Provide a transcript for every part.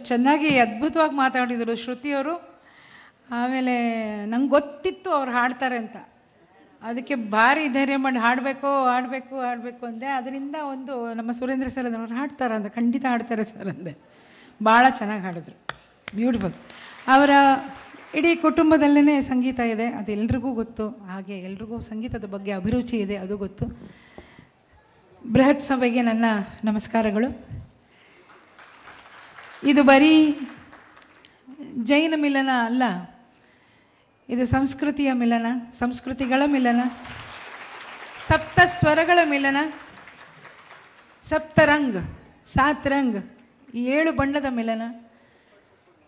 ಚೆನ್ನಾಗಿ ಅದ್ಭುತವಾಗಿ ಮಾತಾಡಿದರು ಶ್ರುತಿಯವರು. ಆಮೇಲೆ ನಂಗೆ ಗೊತ್ತಿತ್ತು ಅವ್ರು ಹಾಡ್ತಾರೆ ಅಂತ, ಅದಕ್ಕೆ ಭಾರಿ ಧೈರ್ಯ ಮಾಡಿ ಹಾಡಬೇಕು ಆಡಬೇಕು ಆಡಬೇಕು ಅಂದೆ. ಅದರಿಂದ ಒಂದು ನಮ್ಮ ಸುರೇಂದ್ರ ಸರ್ ಅವ್ರು ಹಾಡ್ತಾರೆ ಅಂದೆ, ಖಂಡಿತ ಹಾಡ್ತಾರೆ ಸರ್ ಅಂದೆ. ಭಾಳ ಚೆನ್ನಾಗಿ ಹಾಡಿದ್ರು, ಬ್ಯೂಟಿಫುಲ್. ಅವರ ಇಡೀ ಕುಟುಂಬದಲ್ಲೇ ಸಂಗೀತ ಇದೆ, ಅದು ಎಲ್ರಿಗೂ ಗೊತ್ತು. ಹಾಗೆ ಎಲ್ರಿಗೂ ಸಂಗೀತದ ಬಗ್ಗೆ ಅಭಿರುಚಿ ಇದೆ, ಅದು ಗೊತ್ತು. ಬೃಹತ್ ಸಭೆಗೆ ನನ್ನ ನಮಸ್ಕಾರಗಳು. ಇದು ಬರೀ ಜೈನ ಮಿಲನ ಅಲ್ಲ, ಇದು ಸಂಸ್ಕೃತಿಯ ಮಿಲನ, ಸಂಸ್ಕೃತಿಗಳ ಮಿಲನ, ಸಪ್ತ ಸ್ವರಗಳ ಮಿಲನ, ಸಪ್ತರಂಗ್, ಸಾತ್ ರಂಗ್, 7 ಬಣ್ಣದ ಮಿಲನ.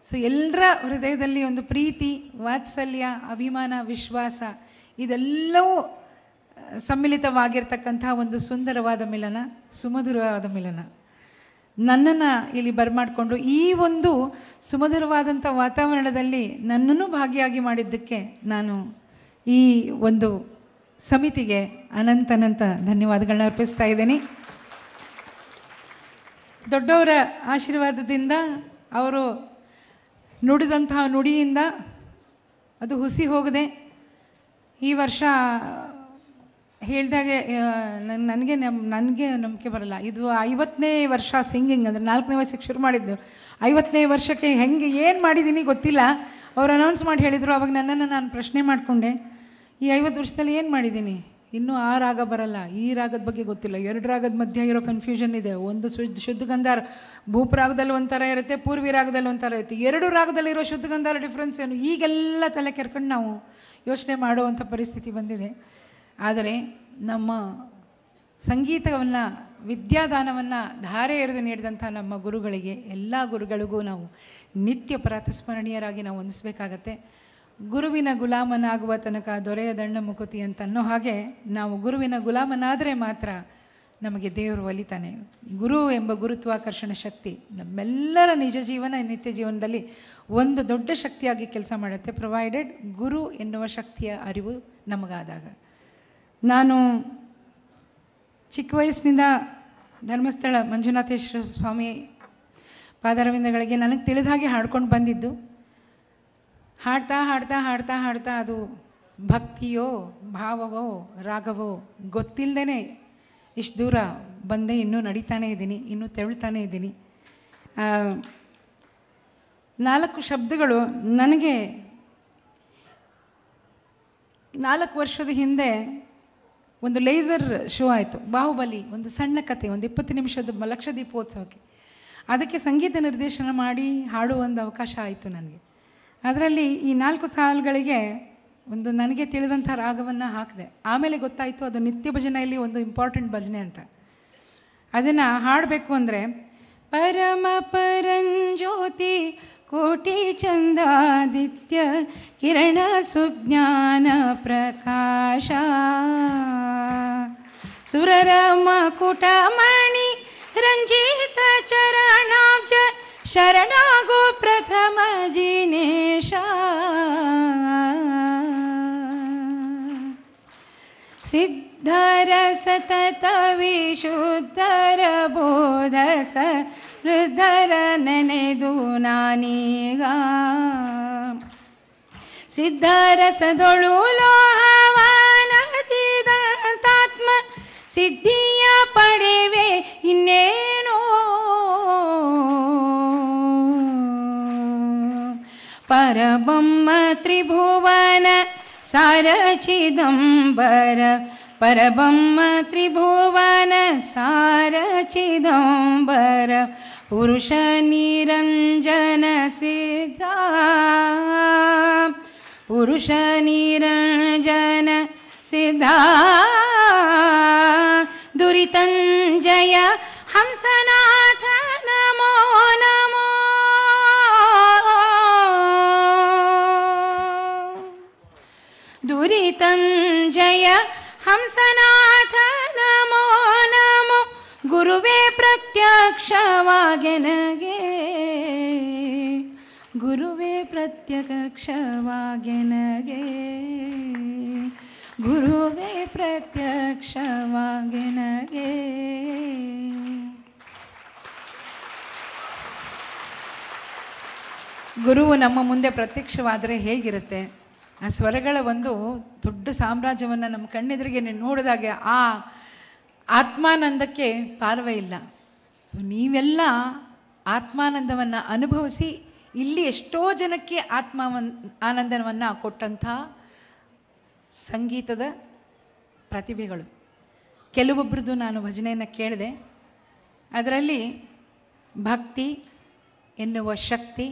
ಸೊ ಎಲ್ಲರ ಹೃದಯದಲ್ಲಿ ಒಂದು ಪ್ರೀತಿ, ವಾತ್ಸಲ್ಯ, ಅಭಿಮಾನ, ವಿಶ್ವಾಸ ಇದೆಲ್ಲವೂ ಸಮ್ಮಿಲಿತವಾಗಿರ್ತಕ್ಕಂಥ ಒಂದು ಸುಂದರವಾದ ಮಿಲನ, ಸುಮಧುರವಾದ ಮಿಲನ. ನನ್ನನ್ನು ಇಲ್ಲಿ ಬರಮಾಡಿಕೊಂಡು ಈ ಒಂದು ಸುಮಧುರವಾದಂಥ ವಾತಾವರಣದಲ್ಲಿ ನನ್ನನ್ನು ಭಾಗಿಯಾಗಿ ಮಾಡಿದ್ದಕ್ಕೆ ನಾನು ಈ ಒಂದು ಸಮಿತಿಗೆ ಅನಂತ ಧನ್ಯವಾದಗಳನ್ನ ಅರ್ಪಿಸ್ತಾ ಇದ್ದೀನಿ. ದೊಡ್ಡವರ ಆಶೀರ್ವಾದದಿಂದ, ಅವರು ನುಡಿದಂತಹ ನುಡಿಯಿಂದ ಅದು ಹುಸಿ ಹೋಗದೆ ಈ ವರ್ಷ ಹೇಳಿದಾಗೆ ನನಗೆ ನಂಬಿಕೆ ಬರಲ್ಲ. ಇದು 50ನೇ ವರ್ಷ ಸಿಂಗಿಂಗ್, ಅಂದರೆ 4ನೇ ವರ್ಷಕ್ಕೆ ಶುರು ಮಾಡಿದ್ದು. 50ನೇ ವರ್ಷಕ್ಕೆ ಹೆಂಗೆ ಏನು ಮಾಡಿದ್ದೀನಿ ಗೊತ್ತಿಲ್ಲ. ಅವ್ರು ಅನೌನ್ಸ್ ಮಾಡಿ ಹೇಳಿದರು. ಅವಾಗ ನನ್ನನ್ನು ನಾನು ಪ್ರಶ್ನೆ ಮಾಡಿಕೊಂಡೆ, ಈ 50 ವರ್ಷದಲ್ಲಿ ಏನು ಮಾಡಿದ್ದೀನಿ? ಇನ್ನೂ ಆ ರಾಗ ಬರಲ್ಲ, ಈ ರಾಗದ ಬಗ್ಗೆ ಗೊತ್ತಿಲ್ಲ, 2 ರಾಗದ ಮಧ್ಯೆ ಇರೋ ಕನ್ಫ್ಯೂಷನ್ ಇದೆ. ಒಂದು ಶುದ್ಧಗಂಧಾರ ಭೂಪರಾಗದಲ್ಲಿ ಒಂಥರ ಇರುತ್ತೆ, ಪೂರ್ವಿ ರಾಗದಲ್ಲಿ ಒಂಥರ ಇರುತ್ತೆ. 2 ರಾಗದಲ್ಲಿರೋ ಶುದ್ಧಗಂಧಾರ ಡಿಫ್ರೆನ್ಸ್ ಏನು? ಈಗೆಲ್ಲ ತಲೆ ಕೆರ್ಕೊಂಡು ನಾವು ಯೋಚನೆ ಮಾಡುವಂಥ ಪರಿಸ್ಥಿತಿ ಬಂದಿದೆ. ಆದರೆ ನಮ್ಮ ಸಂಗೀತವನ್ನು, ವಿದ್ಯಾದಾನವನ್ನು ಧಾರೆ ಎರೆದು ನೀಡಿದಂಥ ನಮ್ಮ ಗುರುಗಳಿಗೆ, ಎಲ್ಲ ಗುರುಗಳಿಗೂ ನಾವು ನಿತ್ಯ ಪ್ರಾತಸ್ಮರಣೀಯರಾಗಿ ನಾವು ಹೊಂದಿಸಬೇಕಾಗತ್ತೆ. ಗುರುವಿನ ಗುಲಾಮನಾಗುವ ತನಕ ದೊರೆಯ ದಂಡ ಮುಕುತಿ ಅಂತ ಅನ್ನೋ ಹಾಗೆ, ನಾವು ಗುರುವಿನ ಗುಲಾಮನಾದರೆ ಮಾತ್ರ ನಮಗೆ ದೇವರು ಒಲಿತಾನೆ. ಗುರು ಎಂಬ ಗುರುತ್ವಾಕರ್ಷಣ ಶಕ್ತಿ ನಮ್ಮೆಲ್ಲರ ನಿಜ ಜೀವನ, ನಿತ್ಯ ಜೀವನದಲ್ಲಿ ಒಂದು ದೊಡ್ಡ ಶಕ್ತಿಯಾಗಿ ಕೆಲಸ ಮಾಡುತ್ತೆ, ಪ್ರೊವೈಡೆಡ್ ಗುರು ಎನ್ನುವ ಶಕ್ತಿಯ ಅರಿವು ನಮಗಾದಾಗ. ನಾನು ಚಿಕ್ಕ ವಯಸ್ಸಿನಿಂದ ಧರ್ಮಸ್ಥಳ ಮಂಜುನಾಥೇಶ್ವರ ಸ್ವಾಮಿ ಪಾದಾರವಿಂದಗಳಿಗೆ ನನಗೆ ತಿಳಿದ ಹಾಗೆ ಹಾಡ್ಕೊಂಡು ಬಂದಿದ್ದು. ಹಾಡ್ತಾ ಹಾಡ್ತಾ ಹಾಡ್ತಾ ಹಾಡ್ತಾ ಅದು ಭಕ್ತಿಯೋ ಭಾವವೋ ರಾಗವೋ ಗೊತ್ತಿಲ್ಲದೇ ಇಷ್ಟು ದೂರ ಬಂದೆ. ಇನ್ನೂ ನಡೀತಾನೇ ಇದ್ದೀನಿ, ಇನ್ನೂ ತೆವಳ್ತಾನೇ ಇದ್ದೀನಿ. 4 ಶಬ್ದಗಳು ನನಗೆ 4 ವರ್ಷದ ಹಿಂದೆ ಒಂದು ಲೇಸರ್ ಶೋ ಆಯಿತು, ಬಾಹುಬಲಿ, ಒಂದು ಸಣ್ಣ ಕತೆ, ಒಂದು 20 ನಿಮಿಷದ ಲಕ್ಷದೀಪೋತ್ಸವಕ್ಕೆ. ಅದಕ್ಕೆ ಸಂಗೀತ ನಿರ್ದೇಶನ ಮಾಡಿ ಹಾಡುವ ಒಂದು ಅವಕಾಶ ಆಯಿತು ನನಗೆ. ಅದರಲ್ಲಿ ಈ 4 ಸಾಲುಗಳಿಗೆ ಒಂದು ನನಗೆ ತಿಳಿದಂಥ ರಾಗವನ್ನು ಹಾಕಿದೆ. ಆಮೇಲೆ ಗೊತ್ತಾಯಿತು ಅದು ನಿತ್ಯ ಭಜನೆಯಲ್ಲಿ ಒಂದು ಇಂಪಾರ್ಟೆಂಟ್ ಭಜನೆ ಅಂತ. ಅದನ್ನು ಹಾಡಬೇಕು ಅಂದರೆ, ಪರಮ ಪರಂಜ್ಯೋತಿ ಕೋಟಿ ಚಂದಾದಿತ್ಯ ಕಿರಣ ಸುಜ್ಞಾನ ಪ್ರಕಾಶ ಸುರರ ಮಕುಟಮಣಿ ರಂಜಿತ ಚರಣಾಬ್ಜ ಶರಣಾಗೋ ಪ್ರಥಮ ಜಿನೇಶ ಸಿದ್ಧರ ಸತತ ವಿಶುದ್ಧರ ಬೋಧಸ ವೃದ್ಧರ ನೆನೆದು ನಾನೀಗ ಸಿದ್ಧರಸದೊಳು ಲೋಹವನದಿದಂತಾತ್ಮ ಸಿದ್ಧಿಯ ಪಡೆವೆ ಇನ್ನೇನೋ ಪರಬ್ರಹ್ಮ ತ್ರಿಭುವನ ಸಾರ ಚಿದಂಬರ ಪರಬ್ರಹ್ಮ ತ್ರಿಭುವನ ಸಾರ ಚಿದಂಬರ ಪುರುಷ ನಿರಂಜನ ಸಿದ್ಧ ಪುರುಷ ನಿರಂಜನ ಸಿದ್ಧ ದುರಿತಂಜಯ ಹಂಸನಾಥ ನಮೋ ನಮೋ ದುರಿತಂಜಯ ಹಂಸನಾಥ ನಮೋ ನಮೋ ಗುರುವೇ ಪ್ರತ್ಯಕ್ಷವಾಗೆನಗೆ ಗುರುವೇ ಪ್ರತ್ಯಕ್ಷವಾಗೆನಗೆ ಗುರುವೇ ಪ್ರತ್ಯಕ್ಷವಾಗೆನಗೆ. ಗುರುವು ನಮ್ಮ ಮುಂದೆ ಪ್ರತ್ಯಕ್ಷವಾದರೆ ಹೇಗಿರುತ್ತೆ? ಆ ಸ್ವರಗಳ ಒಂದು ದೊಡ್ಡ ಸಾಮ್ರಾಜ್ಯವನ್ನು ನಮ್ಮ ಕಣ್ಣೆದುರಿಗೆ ನೋಡಿದಾಗೆ ಆ ಆತ್ಮಾನಂದಕ್ಕೆ ಪಾರವೇ ಇಲ್ಲ. ಸೊ ನೀವೆಲ್ಲ ಆತ್ಮಾನಂದವನ್ನು ಅನುಭವಿಸಿ ಇಲ್ಲಿ ಎಷ್ಟೋ ಜನಕ್ಕೆ ಆನಂದವನ್ನು ಕೊಟ್ಟಂಥ ಸಂಗೀತದ ಪ್ರತಿಭೆಗಳು. ಕೆಲವೊಬ್ಬರದ್ದು ನಾನು ಭಜನೆಯನ್ನು ಕೇಳಿದೆ. ಅದರಲ್ಲಿ ಭಕ್ತಿ ಎನ್ನುವ ಶಕ್ತಿ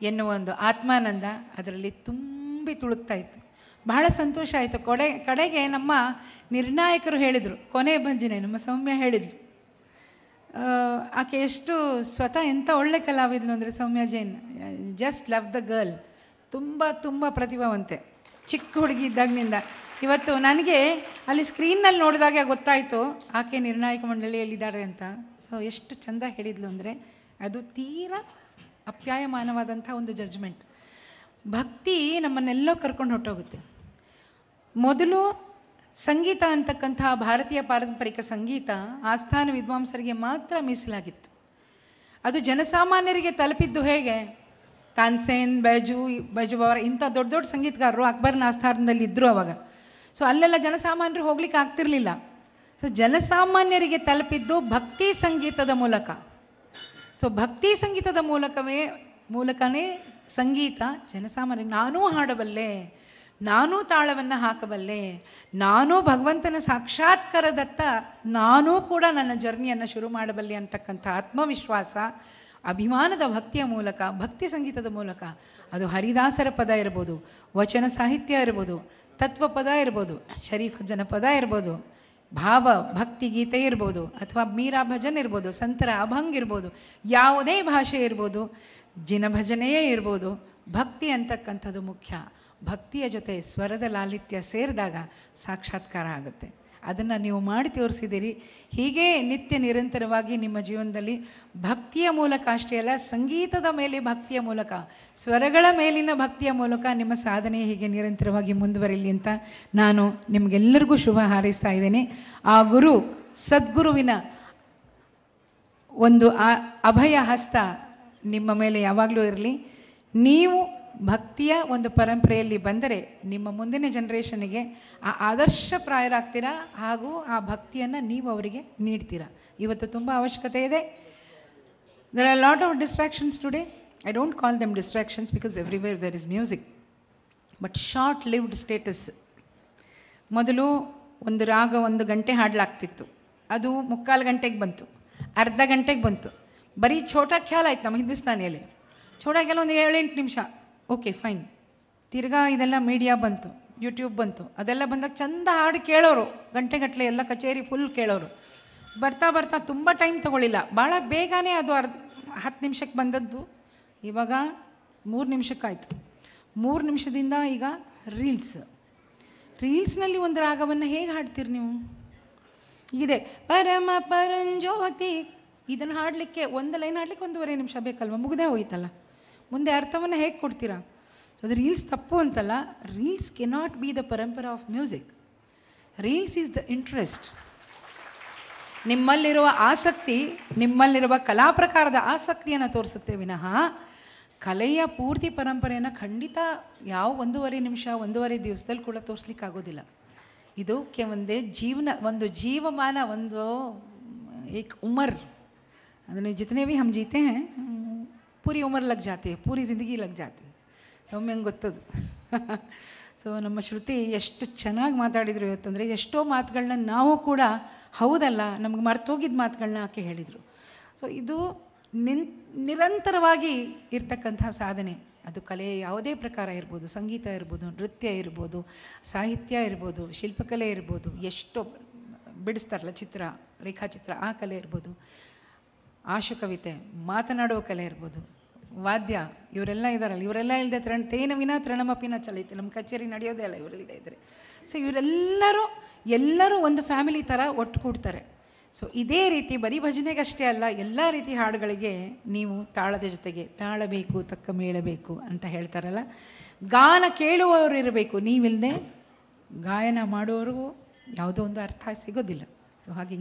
ಎನ್ನುವ ಒಂದು ಆತ್ಮಾನಂದ ಅದರಲ್ಲಿ ತುಂಬಿ ತುಳುಕ್ತಾ ಇತ್ತು. ಬಹಳ ಸಂತೋಷ ಆಯಿತು. ಕಡೆಗೆ ನಮ್ಮ ನಿರ್ಣಾಯಕರು ಹೇಳಿದರು, ಕೊನೆ ಭಜನೆ ನಮ್ಮ ಸೌಮ್ಯ ಹೇಳಿದರು. ಆಕೆ ಎಷ್ಟು ಸ್ವತಃ ಎಂಥ ಒಳ್ಳೆ ಕಲಾವಿದಳು ಅಂದರೆ Soumya Jain, just love the girl. ತುಂಬ ಪ್ರತಿಭಾವಂತೆ, ಚಿಕ್ಕ ಹುಡುಗಿ ಇದ್ದಾಗಿನಿಂದ. ಇವತ್ತು ನನಗೆ ಅಲ್ಲಿ ಸ್ಕ್ರೀನ್ನಲ್ಲಿ ನೋಡಿದಾಗ ಗೊತ್ತಾಯಿತು ಆಕೆ ನಿರ್ಣಾಯಕ ಮಂಡಳಿಯಲ್ಲಿದ್ದಾರೆ ಅಂತ. ಸೊ ಎಷ್ಟು ಚೆಂದ ಹೇಳಿದ್ಲು ಅಂದರೆ ಅದು ತೀರಾ ಅಪ್ಯಾಯಮಾನವಾದಂಥ ಒಂದು ಜಡ್ಜ್ಮೆಂಟ್. ಭಕ್ತಿ ನಮ್ಮನ್ನೆಲ್ಲೋ ಕರ್ಕೊಂಡು ಹೊರಟೋಗುತ್ತೆ. ಮೊದಲು ಸಂಗೀತ ಅಂತಕ್ಕಂಥ ಭಾರತೀಯ ಪಾರಂಪರಿಕ ಸಂಗೀತ ಆಸ್ಥಾನ ವಿದ್ವಾಂಸರಿಗೆ ಮಾತ್ರ ಮೀಸಲಾಗಿತ್ತು. ಅದು ಜನಸಾಮಾನ್ಯರಿಗೆ ತಲುಪಿದ್ದು ಹೇಗೆ? ತಾನ್ಸೇನ್, ಬೈಜುಬಾವರ್ ಇಂಥ ದೊಡ್ಡ ದೊಡ್ಡ ಸಂಗೀತಗಾರರು ಅಕ್ಬರ್ನ ಆಸ್ಥಾನದಲ್ಲಿ ಇದ್ದರು ಅವಾಗ. ಸೊ ಅಲ್ಲೆಲ್ಲ ಜನಸಾಮಾನ್ಯರು ಹೋಗ್ಲಿಕ್ಕೆ ಆಗ್ತಿರ್ಲಿಲ್ಲ. ಸೊ ಜನಸಾಮಾನ್ಯರಿಗೆ ತಲುಪಿದ್ದು ಭಕ್ತಿ ಸಂಗೀತದ ಮೂಲಕ. ಸೊ ಭಕ್ತಿ ಸಂಗೀತದ ಮೂಲಕನೇ ಸಂಗೀತ ಜನಸಾಮಾನ್ಯರಿಗೆ ನಾನೂ ಹಾಡಬಲ್ಲೆ, ನಾನೂ ತಾಳವನ್ನು ಹಾಕಬಲ್ಲೆ, ನಾನೂ ಭಗವಂತನ ಸಾಕ್ಷಾತ್ಕಾರದತ್ತ ನಾನೂ ಕೂಡ ನನ್ನ ಜರ್ನಿಯನ್ನು ಶುರು ಮಾಡಬಲ್ಲೆ ಅಂತಕ್ಕಂಥ ಆತ್ಮವಿಶ್ವಾಸ, ಅಭಿಮಾನದ ಭಕ್ತಿಯ ಮೂಲಕ, ಭಕ್ತಿ ಸಂಗೀತದ ಮೂಲಕ, ಅದು ಹರಿದಾಸರ ಪದ ಇರ್ಬೋದು, ವಚನ ಸಾಹಿತ್ಯ ಇರ್ಬೋದು, ತತ್ವಪದ ಇರ್ಬೋದು, ಶರೀಫ್ ಜನಪದ ಇರ್ಬೋದು, ಭಾವ ಭಕ್ತಿ ಗೀತೆ ಇರ್ಬೋದು, ಅಥವಾ ಮೀರಾ ಭಜನ್ ಇರ್ಬೋದು, ಸಂತರ ಅಭಂಗ್ ಇರ್ಬೋದು, ಯಾವುದೇ ಭಾಷೆ ಇರ್ಬೋದು, ಜಿನಭಜನೆಯೇ ಇರ್ಬೋದು, ಭಕ್ತಿ ಅಂತಕ್ಕಂಥದ್ದು ಮುಖ್ಯ. ಭಕ್ತಿಯ ಜೊತೆ ಸ್ವರದ ಲಾಲಿತ್ಯ ಸೇರಿದಾಗ ಸಾಕ್ಷಾತ್ಕಾರ ಆಗುತ್ತೆ. ಅದನ್ನು ನೀವು ಮಾಡಿ ತೋರಿಸಿದ್ದೀರಿ. ಹೀಗೆ ನಿತ್ಯ ನಿರಂತರವಾಗಿ ನಿಮ್ಮ ಜೀವನದಲ್ಲಿ ಭಕ್ತಿಯ ಮೂಲಕ ಅಷ್ಟೇ ಅಲ್ಲ, ಸಂಗೀತದ ಮೇಲೆ ಭಕ್ತಿಯ ಮೂಲಕ, ಸ್ವರಗಳ ಮೇಲಿನ ಭಕ್ತಿಯ ಮೂಲಕ ನಿಮ್ಮ ಸಾಧನೆ ಹೀಗೆ ನಿರಂತರವಾಗಿ ಮುಂದುವರಿಲಿ ಅಂತ ನಾನು ನಿಮಗೆಲ್ಲರಿಗೂ ಶುಭ ಹಾರೈಸ್ತಾ ಇದ್ದೇನೆ. ಆ ಗುರು ಸದ್ಗುರುವಿನ ಒಂದು ಅಭಯ ಹಸ್ತ ನಿಮ್ಮ ಮೇಲೆ ಯಾವಾಗಲೂ ಇರಲಿ. ನೀವು ಭಕ್ತಿಯ ಒಂದು ಪರಂಪರೆಯಲ್ಲಿ ಬಂದರೆ ನಿಮ್ಮ ಮುಂದಿನ ಜನ್ರೇಷನ್ಗೆ ಆ ಆದರ್ಶಪ್ರಾಯರಾಗ್ತೀರಾ, ಹಾಗೂ ಆ ಭಕ್ತಿಯನ್ನು ನೀವು ಅವರಿಗೆ ನೀಡ್ತೀರಾ. ಇವತ್ತು ತುಂಬ ಅವಶ್ಯಕತೆ ಇದೆ. There are a lot of distractions today. I don't call them distractions because everywhere there is music. But short-lived status. ಮೊದಲು ಒಂದು ರಾಗ 1 ಗಂಟೆ ಹಾಡಲಾಗ್ತಿತ್ತು, ಅದು 3/4 ಗಂಟೆಗೆ ಬಂತು, ಅರ್ಧ ಗಂಟೆಗೆ ಬಂತು. ಬರೀ ಛೋಟಾ ಖ್ಯಾಲ್ ಆಯ್ತು ನಮ್ಮ ಹಿಂದೂಸ್ತಾನಿಯಲ್ಲಿ. ಛೋಟಾ ಖ್ಯಾಲ್ ಒಂದು 7-8 ನಿಮಿಷ, ಓಕೆ ಫೈನ್. ತಿರ್ಗಾ ಇದೆಲ್ಲ ಮೀಡಿಯಾ ಬಂತು, ಯೂಟ್ಯೂಬ್ ಬಂತು. ಅದೆಲ್ಲ ಬಂದಾಗ ಚಂದ ಹಾಡು ಕೇಳೋರು, ಗಂಟೆಗಟ್ಟಲೆ ಎಲ್ಲ ಕಚೇರಿ ಫುಲ್ ಕೇಳೋರು. ಬರ್ತಾ ತುಂಬ ಟೈಮ್ ತೊಗೊಳ್ಳಿಲ್ಲ, ಭಾಳ ಬೇಗನೆ ಅದು 10 ನಿಮಿಷಕ್ಕೆ ಬಂದದ್ದು ಇವಾಗ 3 ನಿಮಿಷಕ್ಕಾಯಿತು. 3 ನಿಮಿಷದಿಂದ ಈಗ ರೀಲ್ಸ್ನಲ್ಲಿ ಒಂದು ರಾಗವನ್ನು ಹೇಗೆ ಹಾಡ್ತೀರಿ ನೀವು? ಇದೆ ಪರಮ ಪರಂಜ್ಯೋತಿ, ಇದನ್ನು ಹಾಡಲಿಕ್ಕೆ ಒಂದು ಲೈನ್ ಹಾಡ್ಲಿಕ್ಕೆ 1.5 ನಿಮಿಷ ಬೇಕಲ್ವ, ಮುಗ್ದೇ ಹೋಯ್ತಲ್ಲ. ಮುಂದೆ ಅರ್ಥವನ್ನು ಹೇಗೆ ಕೊಡ್ತೀರಾ? ಅದು ರೀಲ್ಸ್ ತಪ್ಪು ಅಂತಲ್ಲ. ರೀಲ್ಸ್ ಕೆನಾಟ್ ಬಿ ದ ಪರಂಪರಾ of music. Reels is the interest. ನಿಮ್ಮಲ್ಲಿರುವ ಆಸಕ್ತಿ, ನಿಮ್ಮಲ್ಲಿರುವ ಕಲಾ ಪ್ರಕಾರದ ಆಸಕ್ತಿಯನ್ನು ತೋರಿಸುತ್ತೆ ವಿನಃ ಕಲೆಯ ಪೂರ್ತಿ ಪರಂಪರೆಯನ್ನು ಖಂಡಿತ ಯಾವ 1.5 ನಿಮಿಷ 1.5 ದಿವಸದಲ್ಲಿ ಕೂಡ ತೋರಿಸ್ಲಿಕ್ಕಾಗೋದಿಲ್ಲ. ಇದಕ್ಕೆ ಒಂದೇ ಒಂದು ಜೀವಮಾನ, ಒಂದು ಏಕ್ ಉಮರ್, ಅದನ್ನು ಜಿತನೆ ಭೀ ಹಮ್ ಜೀತೆ ಹೇ ಪೂರಿ ಉಮರ್ ಲಗ್ ಜಾತಿ, ಪೂರಿ ಜಿಂದಗಿ ಲಗ್ ಜಾತಿ. ಸೌಮ್ಯಂಗೆ ಗೊತ್ತದು. ಸೊ ನಮ್ಮ ಶ್ರುತಿ ಎಷ್ಟು ಚೆನ್ನಾಗಿ ಮಾತಾಡಿದರು ಇವತ್ತಂದರೆ, ಎಷ್ಟೋ ಮಾತುಗಳನ್ನ ನಾವು ಕೂಡ ಹೌದಲ್ಲ ನಮ್ಗೆ ಮರ್ತೋಗಿದ್ದ ಮಾತುಗಳನ್ನ ಆಕೆ ಹೇಳಿದರು. ಸೊ ಇದು ನಿರಂತರವಾಗಿ ಇರ್ತಕ್ಕಂಥ ಸಾಧನೆ. ಅದು ಕಲೆ ಯಾವುದೇ ಪ್ರಕಾರ ಇರ್ಬೋದು, ಸಂಗೀತ ಇರ್ಬೋದು, ನೃತ್ಯ ಇರ್ಬೋದು, ಸಾಹಿತ್ಯ ಇರ್ಬೋದು, ಶಿಲ್ಪಕಲೆ ಇರ್ಬೋದು, ಎಷ್ಟೋ ಬಿಡಿಸ್ತಾರಲ್ಲ ಚಿತ್ರ, ರೇಖಾಚಿತ್ರ, ಆ ಕಲೆ ಇರ್ಬೋದು, ಆಶುಕವಿತೆ, ಮಾತನಾಡುವ ಕಲೆ ಇರ್ಬೋದು, ವಾದ್ಯ, ಇವರೆಲ್ಲ ಇದ್ದಾರಲ್ಲ, ಇವರೆಲ್ಲ ಇಲ್ಲದೆ ತೇನ ವಿನ ತೃಣಮಪಿನ ಚಲೈತೆ, ನಮ್ಮ ಕಚೇರಿ ನಡೆಯೋದೇ ಅಲ್ಲ ಇವರಿಲ್ಲದೆ ಇದ್ದರೆ. ಸೊ ಎಲ್ಲರೂ ಒಂದು ಫ್ಯಾಮಿಲಿ ಥರ ಒಟ್ಟು ಕೂಡ್ತಾರೆ. ಸೊ ಇದೇ ರೀತಿ ಬರೀ ಭಜನೆಗಷ್ಟೇ ಅಲ್ಲ, ಎಲ್ಲ ರೀತಿ ಹಾಡುಗಳಿಗೆ ನೀವು ತಾಳದ ಜೊತೆಗೆ ತಾಳಬೇಕು, ತಕ್ಕ ಮೇಳಬೇಕು ಅಂತ ಹೇಳ್ತಾರಲ್ಲ, ಗಾನ ಕೇಳುವವರು ಇರಬೇಕು. ನೀವಿಲ್ಲದೆ ಗಾಯನ ಮಾಡುವವರಿಗೂ ಯಾವುದೋ ಒಂದು ಅರ್ಥ ಸಿಗೋದಿಲ್ಲ. ಸೊ ಹಾಗೆ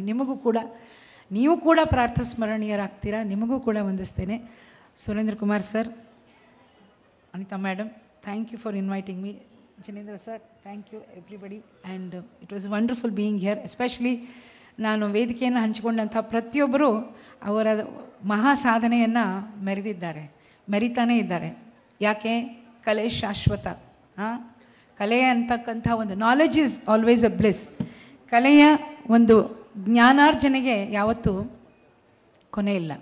ನೀವು ಕೂಡ ಪ್ರಾರ್ಥ ಸ್ಮರಣೀಯರಾಗ್ತೀರಾ. ನಿಮಗೂ ಕೂಡ ವಂದಿಸ್ತೇನೆ. Surendra Kumar sir, Anita madam, thank you for inviting me. Janendra sir, thank you everybody. And it was wonderful being here, especially ನಾನು ವೇದಿಕೆಯನ್ನು ಹಂಚಿಕೊಂಡಂಥ ಪ್ರತಿಯೊಬ್ಬರು ಅವರ ಮಹಾ ಸಾಧನೆಯನ್ನು ಮೆರಿತಾನೇ ಇದ್ದಾರೆ. ಯಾಕೆ? ಕಲೆ ಶಾಶ್ವತ. ಕಲೆ ಅಂತಕ್ಕಂಥ ಒಂದು knowledge is always a bless. ಕಲೆಯ ಒಂದು ಜ್ಞಾನಾರ್ಜನೆಗೆ ಯಾವತ್ತೂ ಕೊನೆ ಇಲ್ಲ.